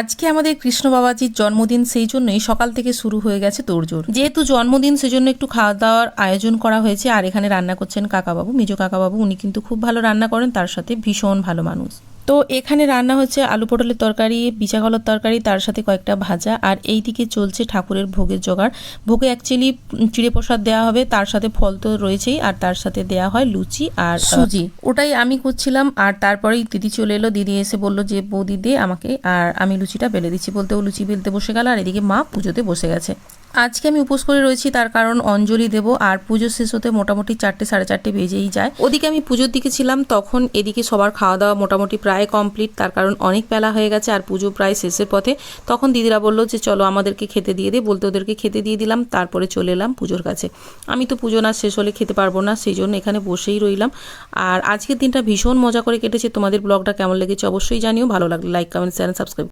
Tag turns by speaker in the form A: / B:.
A: আজকে আমাদের কৃষ্ণ বাবাজির জন্মদিন, সেই জন্যই সকাল থেকে শুরু হয়ে গেছে তোড়জোড়। যেহেতু জন্মদিন সেজন্য একটু খাওয়া দাওয়ার আয়োজন করা হয়েছে। আর এখানে রান্না করছেন কাকাবাবু, মেজো কাকাবাবু। উনি কিন্তু খুব ভালো রান্না করেন, তার সাথে ভীষণ ভালো মানুষ। তো এখানে রান্না হচ্ছে আলু পটলের তরকারি, বিচা কলার তরকারি, তার সাথে কয়েকটা ভাজা। আর এই দিকে চলছে ঠাকুরের ভোগের জোগাড়। ভোগে অ্যাকচুয়ালি চিড়ে প্রসাদ দেওয়া হবে, তার সাথে ফল তো রয়েছেই, আর তার সাথে দেওয়া হয় লুচি আর সুজি। ওটাই আমি করছিলাম। আর তারপরেই দিদি চলে এলো। দিদি এসে বললো যে বৌদি দে আমাকে, আর আমি লুচিটা বেলে দিচ্ছি। বলতে ও লুচি বেলতে বসে গেল, আর এদিকে মা পুজোতে বসে গেছে। আজকে আমি উপোস করে রয়েছি, তার কারণ অঞ্জলি দেব। আর পুজো শেষ হতে মোটামুটি 4টে সাড়ে 4টে বেজেই যায়। ওদিকে আমি পুজোর দিকে ছিলাম, তখন এদিকে সবার খাওয়া দাওয়া মোটামুটি প্রায় কমপ্লিট, তার কারণ অনেক বেলা হয়ে গেছে আর পুজো প্রায় শেষের পথে। তখন দিদিরা বললো যে চলো আমাদেরকে খেতে দিয়ে দে, বলতে ওদেরকে খেতে দিয়ে দিলাম। তারপরে চলে এলাম পুজোর কাছে। আমি তো পুজো না শেষ হলে খেতে পারবো না, সেই জন্য এখানে বসেই রইলাম। আর আজকের দিনটা ভীষণ মজা করে কেটেছে। তোমাদের ব্লগটা কেমন লেগেছে অবশ্যই জানিও। ভালো লাগলে লাইক, কমেন্ট, শেয়ার, সাবস্ক্রাইব।